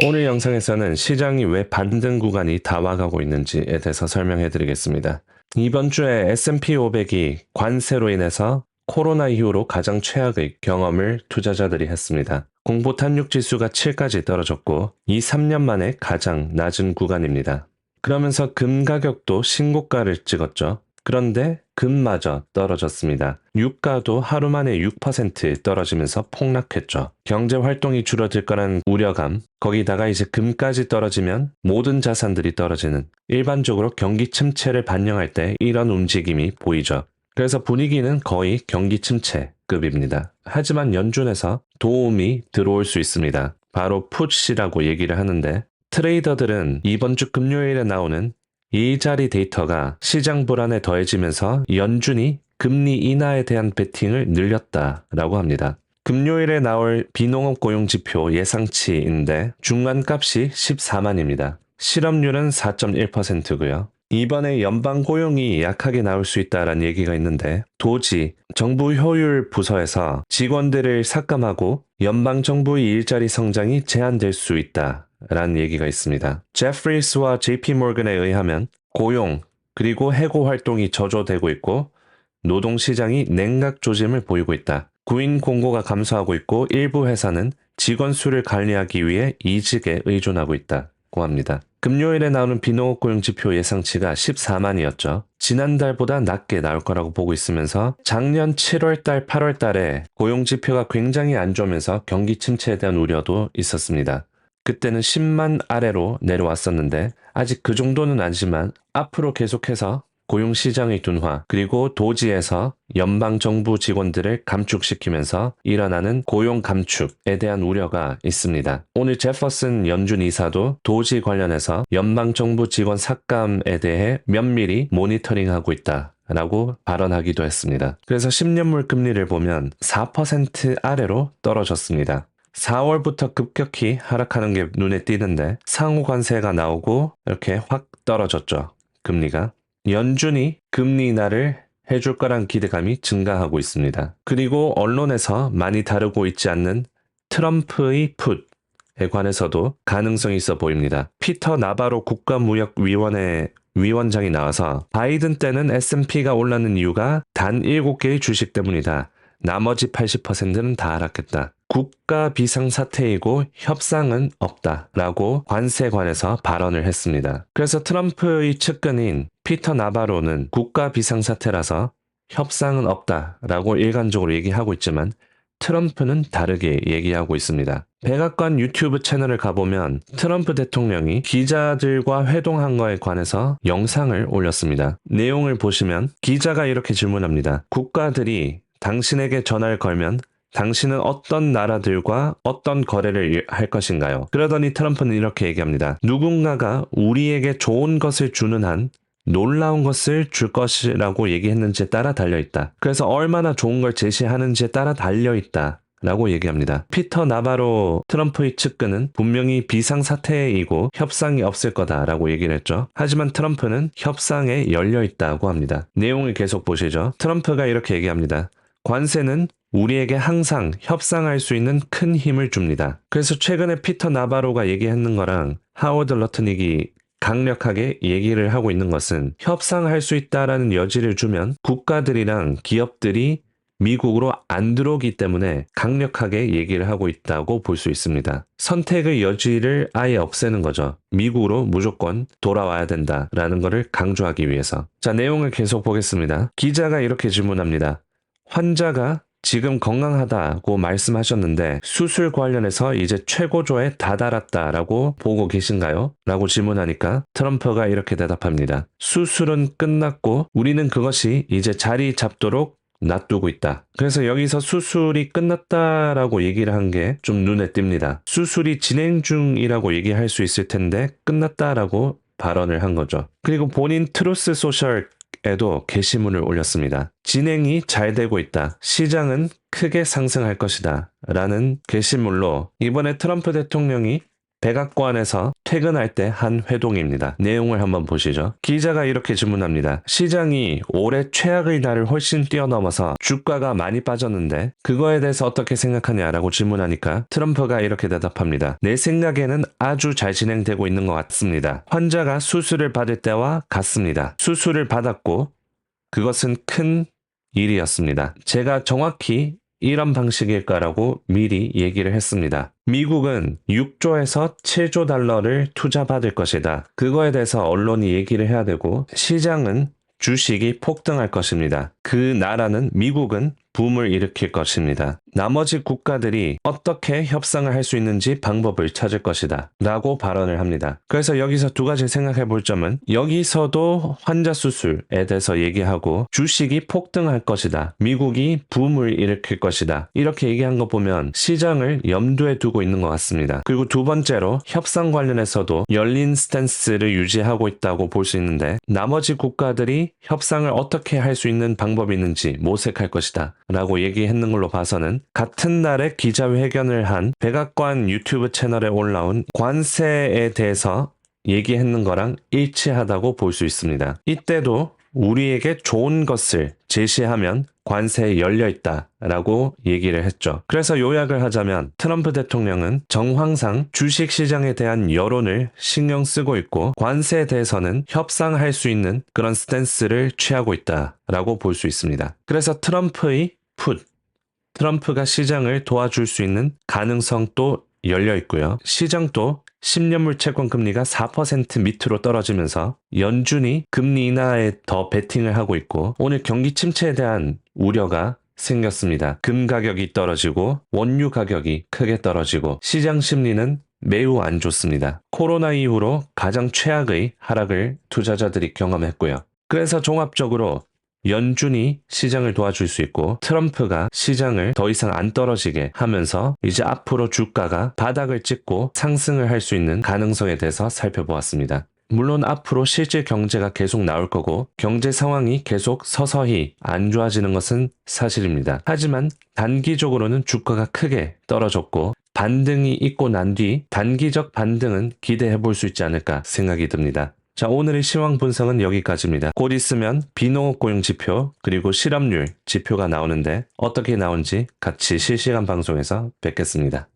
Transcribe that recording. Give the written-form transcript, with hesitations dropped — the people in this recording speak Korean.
오늘 영상에서는 시장이 왜 반등 구간이 다 와가고 있는지에 대해서 설명해 드리겠습니다. 이번 주에 S&P 500이 관세로 인해서 코로나 이후로 가장 최악의 경험을 투자자들이 했습니다. 공보 탄력 지수가 7까지 떨어졌고 2, 3년 만에 가장 낮은 구간입니다. 그러면서 금 가격도 신고가를 찍었죠. 그런데 금마저 떨어졌습니다. 유가도 하루 만에 6% 떨어지면서 폭락했죠. 경제 활동이 줄어들 거란 우려감, 거기다가 이제 금까지 떨어지면 모든 자산들이 떨어지는, 일반적으로 경기 침체를 반영할 때 이런 움직임이 보이죠. 그래서 분위기는 거의 경기 침체급입니다. 하지만 연준에서 도움이 들어올 수 있습니다. 바로 푸시라고 얘기를 하는데, 트레이더들은 이번 주 금요일에 나오는 일자리 데이터가 시장 불안에 더해지면서 연준이 금리 인하에 대한 베팅을 늘렸다라고 합니다. 금요일에 나올 비농업 고용지표 예상치인데 중간값이 14만입니다. 실업률은 4.1%고요. 이번에 연방 고용이 약하게 나올 수 있다라는 얘기가 있는데, 도지 정부 효율 부서에서 직원들을 삭감하고 연방 정부의 일자리 성장이 제한될 수 있다 라는 얘기가 있습니다. 제프리스와 JP 모건에 의하면 고용 그리고 해고 활동이 저조되고 있고 노동시장이 냉각 조짐을 보이고 있다. 구인 공고가 감소하고 있고 일부 회사는 직원 수를 관리하기 위해 이직에 의존하고 있다고 합니다. 금요일에 나오는 비농업 고용 지표 예상치가 14만이었죠. 지난달보다 낮게 나올 거라고 보고 있으면서 작년 7월달, 8월달에 고용 지표가 굉장히 안 좋으면서 경기 침체에 대한 우려도 있었습니다. 그때는 10만 아래로 내려왔었는데 아직 그 정도는 아니지만 앞으로 계속해서 고용시장의 둔화 그리고 도지에서 연방정부 직원들을 감축시키면서 일어나는 고용 감축에 대한 우려가 있습니다. 오늘 제퍼슨 연준 이사도 도지 관련해서 연방정부 직원 삭감에 대해 면밀히 모니터링하고 있다 라고 발언하기도 했습니다. 그래서 10년물 금리를 보면 4% 아래로 떨어졌습니다. 4월부터 급격히 하락하는 게 눈에 띄는데 상호 관세가 나오고 이렇게 확 떨어졌죠. 금리가. 연준이 금리 인하를 해줄 거란 기대감이 증가하고 있습니다. 그리고 언론에서 많이 다루고 있지 않는 트럼프의 풋에 관해서도 가능성이 있어 보입니다. 피터 나바로 국가무역위원회 위원장이 나와서 바이든 때는 S&P가 올랐는 이유가 단 7개의 주식 때문이다. 나머지 80%는 다 하락했다. 국가 비상사태이고 협상은 없다라고 관세에 관해서 발언을 했습니다. 그래서 트럼프의 측근인 피터 나바로는 국가 비상사태라서 협상은 없다라고 일관적으로 얘기하고 있지만 트럼프는 다르게 얘기하고 있습니다. 백악관 유튜브 채널을 가보면 트럼프 대통령이 기자들과 회동한 거에 관해서 영상을 올렸습니다. 내용을 보시면 기자가 이렇게 질문합니다. 국가들이 당신에게 전화를 걸면 당신은 어떤 나라들과 어떤 거래를 할 것인가요? 그러더니 트럼프는 이렇게 얘기합니다. 누군가가 우리에게 좋은 것을 주는 한 놀라운 것을 줄 것이라고 얘기했는지에 따라 달려있다. 그래서 얼마나 좋은 걸 제시하는지에 따라 달려있다. 라고 얘기합니다. 피터 나바로 트럼프의 측근은 분명히 비상사태이고 협상이 없을 거다라고 얘기를 했죠. 하지만 트럼프는 협상에 열려있다고 합니다. 내용을 계속 보시죠. 트럼프가 이렇게 얘기합니다. 관세는 우리에게 항상 협상할 수 있는 큰 힘을 줍니다. 그래서 최근에 피터 나바로가 얘기했는 거랑 하워드 러트닉이 강력하게 얘기를 하고 있는 것은 협상할 수 있다라는 여지를 주면 국가들이랑 기업들이 미국으로 안 들어오기 때문에 강력하게 얘기를 하고 있다고 볼 수 있습니다. 선택의 여지를 아예 없애는 거죠. 미국으로 무조건 돌아와야 된다라는 것을 강조하기 위해서. 자, 내용을 계속 보겠습니다. 기자가 이렇게 질문합니다. 환자가 지금 건강하다고 말씀하셨는데 수술 관련해서 이제 최고조에 다다랐다라고 보고 계신가요? 라고 질문하니까 트럼프가 이렇게 대답합니다. 수술은 끝났고 우리는 그것이 이제 자리 잡도록 놔두고 있다. 그래서 여기서 수술이 끝났다라고 얘기를 한 게 좀 눈에 띕니다. 수술이 진행 중이라고 얘기할 수 있을 텐데 끝났다라고 발언을 한 거죠. 그리고 본인 트루스 소셜 에도 게시문을 올렸습니다. 진행이 잘 되고 있다. 시장은 크게 상승할 것이다. 라는 게시물로 이번에 트럼프 대통령이 백악관에서 퇴근할 때 한 회동입니다. 내용을 한번 보시죠. 기자가 이렇게 질문합니다. 시장이 올해 최악의 날을 훨씬 뛰어넘어서 주가가 많이 빠졌는데 그거에 대해서 어떻게 생각하냐라고 질문하니까 트럼프가 이렇게 대답합니다. 내 생각에는 아주 잘 진행되고 있는 것 같습니다. 환자가 수술을 받을 때와 같습니다. 수술을 받았고 그것은 큰 일이었습니다. 제가 정확히 이런 방식일까라고 미리 얘기를 했습니다. 미국은 6조에서 7조 달러를 투자받을 것이다. 그거에 대해서 언론이 얘기를 해야 되고 시장은 주식이 폭등할 것입니다. 그 나라는 미국은 붐을 일으킬 것입니다. 나머지 국가들이 어떻게 협상을 할 수 있는지 방법을 찾을 것이다 라고 발언을 합니다. 그래서 여기서 두 가지 생각해 볼 점은 여기서도 환자 수술에 대해서 얘기하고 주식이 폭등할 것이다. 미국이 붐을 일으킬 것이다. 이렇게 얘기한 거 보면 시장을 염두에 두고 있는 것 같습니다. 그리고 두 번째로 협상 관련해서도 열린 스탠스를 유지하고 있다고 볼 수 있는데 나머지 국가들이 협상을 어떻게 할 수 있는 방법이 있는지 모색할 것이다 라고 얘기했는 걸로 봐서는 같은 날에 기자회견을 한 백악관 유튜브 채널에 올라온 관세에 대해서 얘기했는 거랑 일치하다고 볼 수 있습니다. 이때도 우리에게 좋은 것을 제시하면 관세에 열려있다 라고 얘기를 했죠. 그래서 요약을 하자면 트럼프 대통령은 정황상 주식시장에 대한 여론을 신경 쓰고 있고 관세에 대해서는 협상할 수 있는 그런 스탠스를 취하고 있다 라고 볼 수 있습니다. 그래서 트럼프의 트럼프가 시장을 도와줄 수 있는 가능성도 열려 있고요. 시장도 10년물 채권 금리가 4% 밑으로 떨어지면서 연준이 금리 인하에 더 베팅을 하고 있고 오늘 경기 침체에 대한 우려가 생겼습니다. 금 가격이 떨어지고 원유 가격이 크게 떨어지고 시장 심리는 매우 안 좋습니다. 코로나 이후로 가장 최악의 하락을 투자자들이 경험했고요. 그래서 종합적으로 연준이 시장을 도와줄 수 있고 트럼프가 시장을 더 이상 안 떨어지게 하면서 이제 앞으로 주가가 바닥을 찍고 상승을 할 수 있는 가능성에 대해서 살펴보았습니다. 물론 앞으로 실질 경제가 계속 나올 거고 경제 상황이 계속 서서히 안 좋아지는 것은 사실입니다. 하지만 단기적으로는 주가가 크게 떨어졌고 반등이 있고 난 뒤 단기적 반등은 기대해 볼 수 있지 않을까 생각이 듭니다. 자, 오늘의 시황 분석은 여기까지입니다. 곧 있으면 비농업 고용 지표 그리고 실업률 지표가 나오는데 어떻게 나온지 같이 실시간 방송에서 뵙겠습니다.